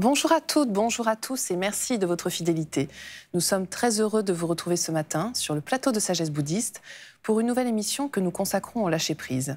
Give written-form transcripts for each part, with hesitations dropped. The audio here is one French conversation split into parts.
Bonjour à toutes, bonjour à tous et merci de votre fidélité. Nous sommes très heureux de vous retrouver ce matin sur le plateau de Sagesse Bouddhiste pour une nouvelle émission que nous consacrons au lâcher-prise.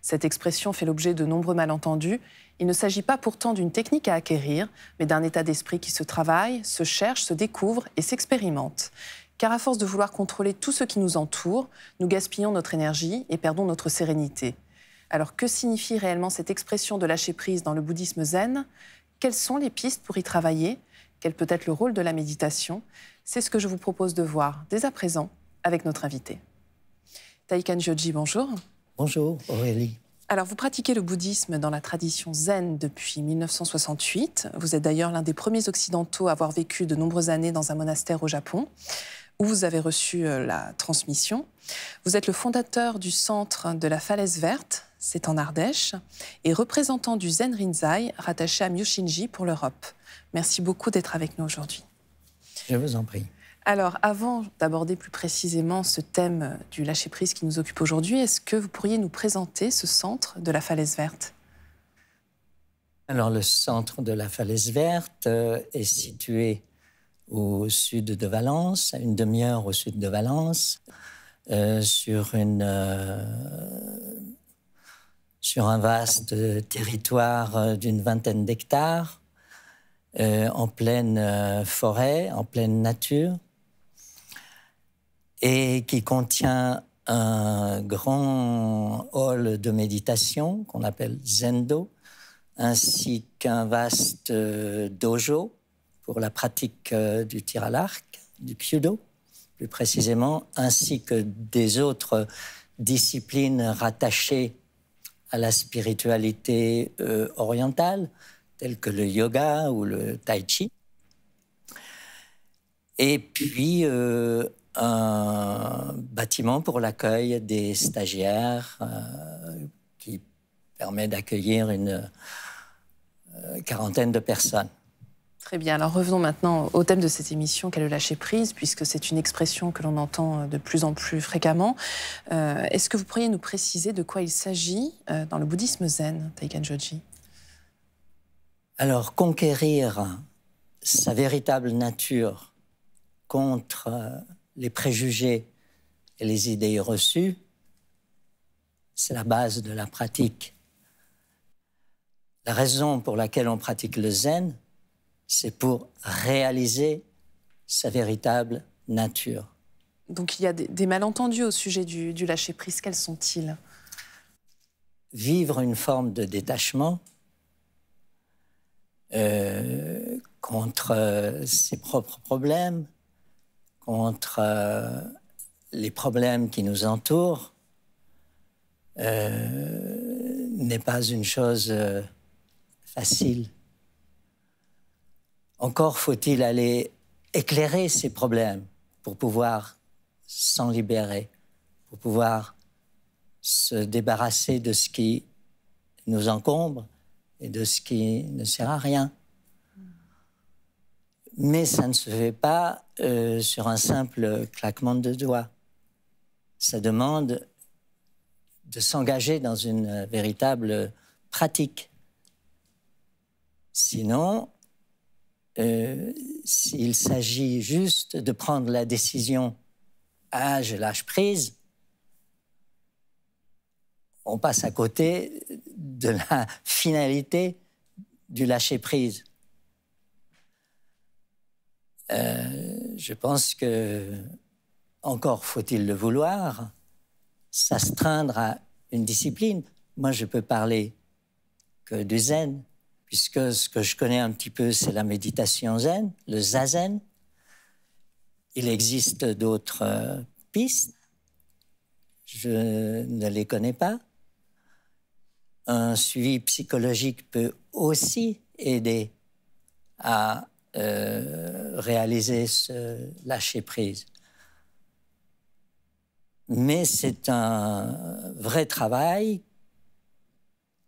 Cette expression fait l'objet de nombreux malentendus. Il ne s'agit pas pourtant d'une technique à acquérir, mais d'un état d'esprit qui se travaille, se cherche, se découvre et s'expérimente. Car à force de vouloir contrôler tout ce qui nous entoure, nous gaspillons notre énergie et perdons notre sérénité. Alors que signifie réellement cette expression de lâcher-prise dans le bouddhisme zen ? Quelles sont les pistes pour y travailler ? Quel peut être le rôle de la méditation ? C'est ce que je vous propose de voir dès à présent avec notre invité. Taikan Gyoji, bonjour. Bonjour Aurélie. Alors, vous pratiquez le bouddhisme dans la tradition zen depuis 1968. Vous êtes d'ailleurs l'un des premiers occidentaux à avoir vécu de nombreuses années dans un monastère au Japon, où vous avez reçu la transmission. Vous êtes le fondateur du centre de la Falaise Verte, c'est en Ardèche, et représentant du Zen Rinzai, rattaché à Myoshinji pour l'Europe. Merci beaucoup d'être avec nous aujourd'hui. Je vous en prie. Alors, avant d'aborder plus précisément ce thème du lâcher-prise qui nous occupe aujourd'hui, est-ce que vous pourriez nous présenter ce centre de la Falaise Verte ? Alors, le centre de la Falaise Verte est situé au sud de Valence, à une demi-heure au sud de Valence, sur un vaste territoire d'une vingtaine d'hectares, en pleine forêt, en pleine nature, et qui contient un grand hall de méditation qu'on appelle Zendo, ainsi qu'un vaste dojo pour la pratique du tir à l'arc, du kyudo, plus précisément, ainsi que des autres disciplines rattachées à la spiritualité orientale, telles que le yoga ou le tai chi. Et puis, un bâtiment pour l'accueil des stagiaires qui permet d'accueillir une quarantaine de personnes. Très bien, alors revenons maintenant au thème de cette émission qu'est le lâcher-prise, puisque c'est une expression que l'on entend de plus en plus fréquemment. Est-ce que vous pourriez nous préciser de quoi il s'agit dans le bouddhisme zen, Taikan Gyoji ? Alors, conquérir sa véritable nature contre les préjugés et les idées reçues, c'est la base de la pratique. La raison pour laquelle on pratique le zen, c'est pour réaliser sa véritable nature. Donc il y a des malentendus au sujet du lâcher-prise. Quels sont-ils ? Vivre une forme de détachement contre ses propres problèmes, contre les problèmes qui nous entourent, n'est pas une chose facile. Encore faut-il aller éclairer ces problèmes pour pouvoir s'en libérer, pour pouvoir se débarrasser de ce qui nous encombre et de ce qui ne sert à rien. Mais ça ne se fait pas sur un simple claquement de doigts. Ça demande de s'engager dans une véritable pratique. Sinon, s'il s'agit juste de prendre la décision « Ah, je lâche prise », on passe à côté de la finalité du lâcher-prise. Je pense que, encore faut-il le vouloir, s'astreindre à une discipline. Moi, je peux parler que du zen, puisque ce que je connais un petit peu, c'est la méditation zen, le zazen. Il existe d'autres pistes, je ne les connais pas. Un suivi psychologique peut aussi aider à réaliser ce lâcher-prise. Mais c'est un vrai travail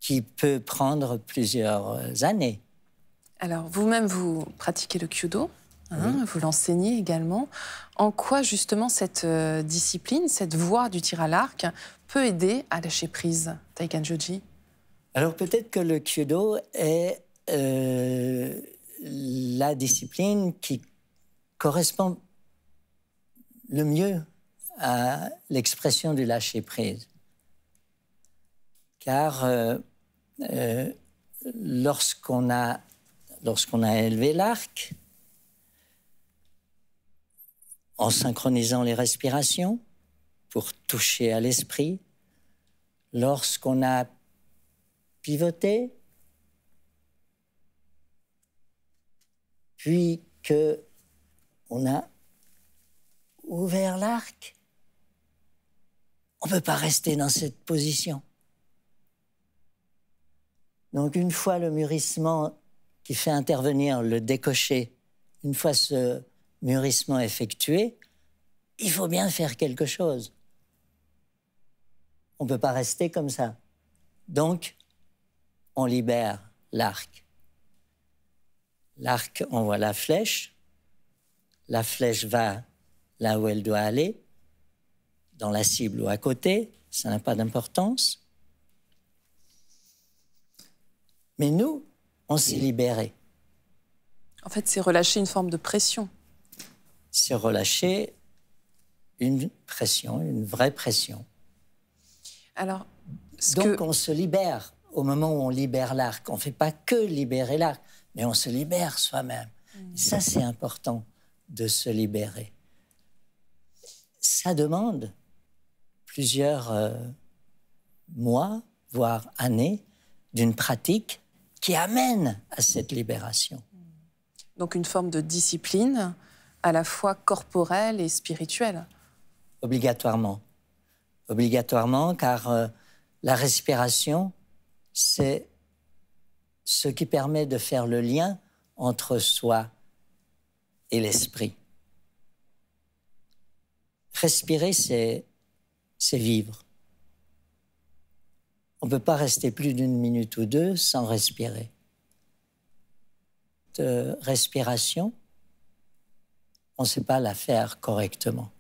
qui peut prendre plusieurs années. Alors, vous-même, vous pratiquez le kyudo, hein, oui. Vous l'enseignez également. En quoi, justement, cette discipline, cette voie du tir à l'arc peut aider à lâcher prise, Taikan Gyoji ? Alors, peut-être que le kyudo est la discipline qui correspond le mieux à l'expression du lâcher-prise. Car lorsqu'on a élevé l'arc, en synchronisant les respirations pour toucher à l'esprit, lorsqu'on a pivoté, puis qu'on a ouvert l'arc, on ne peut pas rester dans cette position. Donc, une fois le mûrissement qui fait intervenir le décoché, une fois ce mûrissement effectué, il faut bien faire quelque chose. On ne peut pas rester comme ça. Donc, on libère l'arc. L'arc envoie la flèche va là où elle doit aller, dans la cible ou à côté, ça n'a pas d'importance. Mais nous, on s'est libérés. En fait, c'est relâcher une forme de pression. C'est relâcher une pression, une vraie pression. Alors, donc on se libère au moment où on libère l'arc. On ne fait pas que libérer l'arc, mais on se libère soi-même. Ça, c'est important de se libérer. Ça demande plusieurs mois, voire années, d'une pratique qui amène à cette libération. Donc une forme de discipline à la fois corporelle et spirituelle. Obligatoirement. Obligatoirement, car la respiration, c'est ce qui permet de faire le lien entre soi et l'esprit. Respirer, c'est vivre. On ne peut pas rester plus d'une minute ou deux sans respirer. De respiration, on ne sait pas la faire correctement.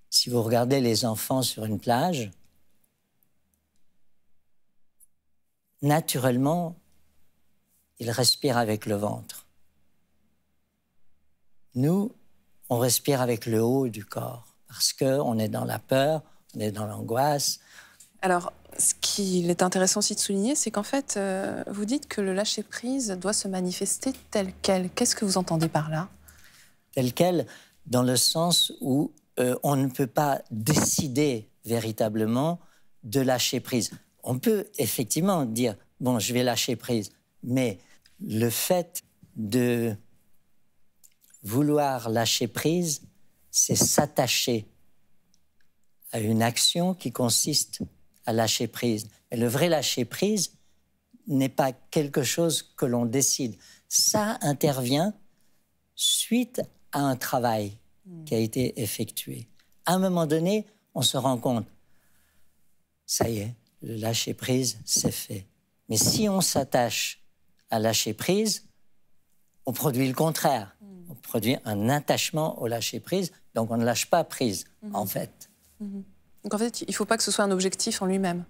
Si vous regardez les enfants sur une plage, naturellement, ils respirent avec le ventre. Nous, on respire avec le haut du corps parce qu'on est dans la peur, on est dans l'angoisse. Alors, ce qu'il est intéressant aussi de souligner, c'est qu'en fait, vous dites que le lâcher-prise doit se manifester tel quel. Qu'est-ce que vous entendez par là? Tel quel, dans le sens où on ne peut pas décider véritablement de lâcher prise. On peut effectivement dire, bon, je vais lâcher prise, mais le fait de vouloir lâcher prise, c'est s'attacher à une action qui consiste à lâcher prise. Et le vrai lâcher prise n'est pas quelque chose que l'on décide. Ça intervient suite à un travail qui a été effectué. À un moment donné, on se rend compte, ça y est, le lâcher prise, c'est fait. Mais si on s'attache à lâcher prise, on produit le contraire. On produit un attachement au lâcher prise, donc on ne lâche pas prise, en fait. Donc en fait, il ne faut pas que ce soit un objectif en lui-même.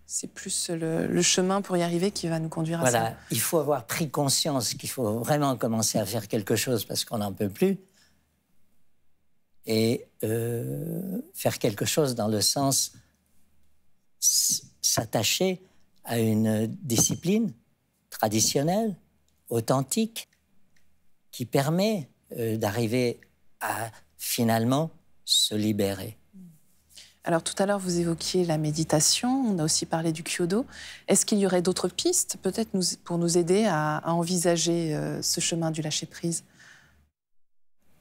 C'est plus le chemin pour y arriver qui va nous conduire à ça. Voilà, il faut avoir pris conscience qu'il faut vraiment commencer à faire quelque chose parce qu'on n'en peut plus. Et faire quelque chose dans le sens s'attacher à une discipline traditionnelle, authentique, qui permet d'arriver à finalement se libérer. Alors tout à l'heure, vous évoquiez la méditation, on a aussi parlé du Kyodo. Est-ce qu'il y aurait d'autres pistes, peut-être pour nous aider à envisager ce chemin du lâcher-prise?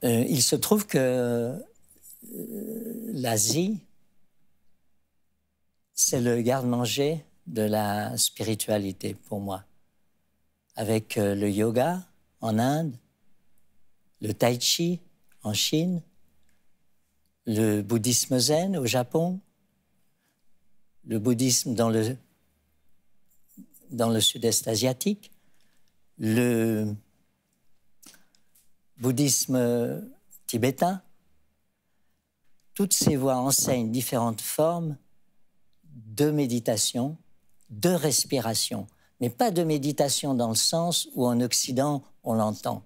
Il se trouve que l'Asie, c'est le garde-manger de la spiritualité pour moi. Avec le yoga en Inde, le tai chi en Chine, le bouddhisme zen au Japon, le bouddhisme dans le sud-est asiatique, le bouddhisme tibétain. Toutes ces voies enseignent différentes formes de méditation, de respiration. mais pas de méditation dans le sens où en Occident on l'entend.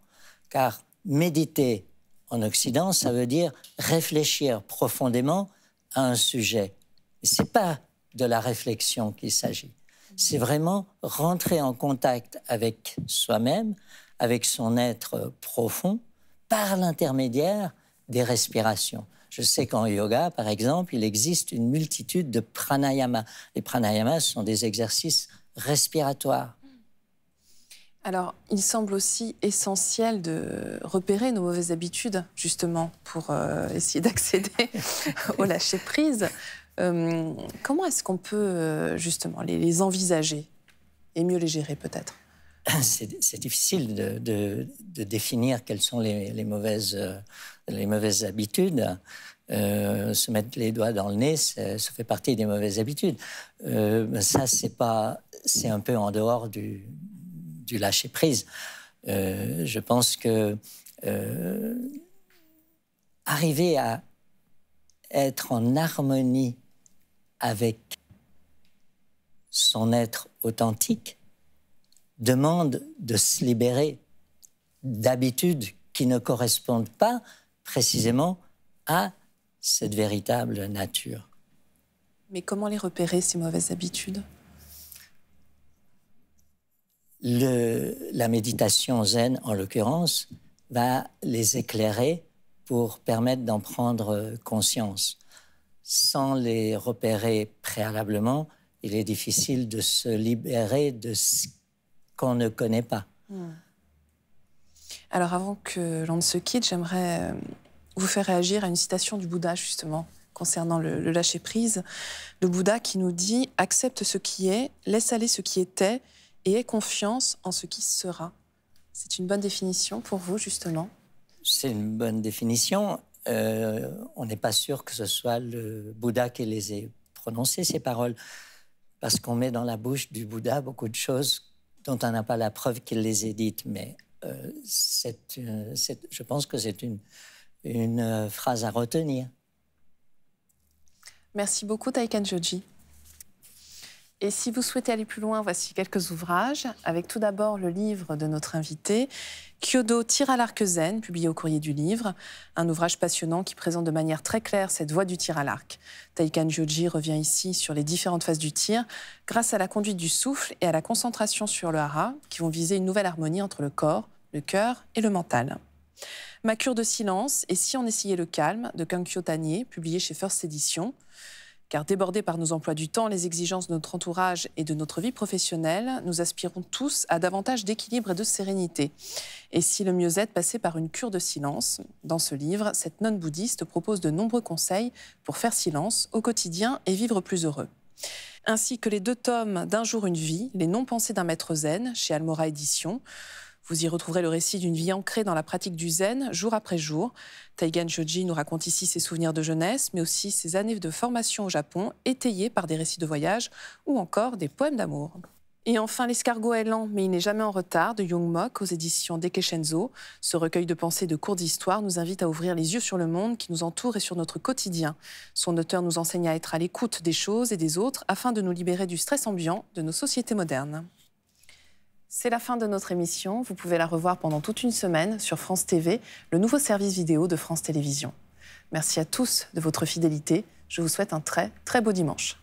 Car méditer en Occident, ça veut dire réfléchir profondément à un sujet. Ce n'est pas de la réflexion qu'il s'agit. C'est vraiment rentrer en contact avec soi-même, avec son être profond, par l'intermédiaire des respirations. Je sais qu'en yoga, par exemple, il existe une multitude de pranayamas. Les pranayamas sont des exercices respiratoires. Alors, il semble aussi essentiel de repérer nos mauvaises habitudes, justement, pour essayer d'accéder au lâcher-prise. Comment est-ce qu'on peut, justement, les envisager et mieux les gérer, peut-être? C'est difficile de définir quelles sont les mauvaises habitudes. Se mettre les doigts dans le nez, ça fait partie des mauvaises habitudes. Ça, c'est un peu en dehors du lâcher-prise. Je pense que arriver à être en harmonie avec son être authentique demande de se libérer d'habitudes qui ne correspondent pas précisément à cette véritable nature. Mais comment les repérer, ces mauvaises habitudes? La méditation zen, en l'occurrence, va les éclairer pour permettre d'en prendre conscience. Sans les repérer préalablement, il est difficile de se libérer de ce qu'on ne connaît pas. Alors, avant que l'on ne se quitte, j'aimerais vous faire réagir à une citation du Bouddha, justement, concernant le lâcher-prise. Le Bouddha qui nous dit « Accepte ce qui est, laisse aller ce qui était et aie confiance en ce qui sera ». C'est une bonne définition pour vous, justement? C'est une bonne définition. On n'est pas sûr que ce soit le Bouddha qui les ait prononcées, ces paroles, parce qu'on met dans la bouche du Bouddha beaucoup de choses dont on n'a pas la preuve qu'il les ait dites. Mais je pense que c'est une phrase à retenir. Merci beaucoup, Taikan Joji. Et si vous souhaitez aller plus loin, voici quelques ouvrages, avec tout d'abord le livre de notre invité, Kyodo Tir à l'arc zen, publié au Courrier du Livre, un ouvrage passionnant qui présente de manière très claire cette voie du tir à l'arc. Taikan Joji revient ici sur les différentes phases du tir, grâce à la conduite du souffle et à la concentration sur le hara, qui vont viser une nouvelle harmonie entre le corps, le cœur et le mental. Ma cure de silence et si on essayait le calme, de Kankyo Tanié, publié chez First Edition. Car débordés par nos emplois du temps, les exigences de notre entourage et de notre vie professionnelle, nous aspirons tous à davantage d'équilibre et de sérénité. Et si le mieux-être passait par une cure de silence? Dans ce livre, cette nonne bouddhiste propose de nombreux conseils pour faire silence au quotidien et vivre plus heureux. Ainsi que les 2 tomes d'Un jour une vie, les non-pensées d'un maître zen, chez Almora Éditions. Vous y retrouverez le récit d'une vie ancrée dans la pratique du zen, jour après jour. Taikan Joji nous raconte ici ses souvenirs de jeunesse, mais aussi ses années de formation au Japon, étayées par des récits de voyage ou encore des poèmes d'amour. Et enfin, L'escargot est lent, mais il n'est jamais en retard, de Young Mok aux éditions Dekeshenzo. Ce recueil de pensées de courtes histoires nous invite à ouvrir les yeux sur le monde qui nous entoure et sur notre quotidien. Son auteur nous enseigne à être à l'écoute des choses et des autres afin de nous libérer du stress ambiant de nos sociétés modernes. C'est la fin de notre émission. Vous pouvez la revoir pendant toute une semaine sur France TV, le nouveau service vidéo de France Télévisions. Merci à tous de votre fidélité. Je vous souhaite un très, très beau dimanche.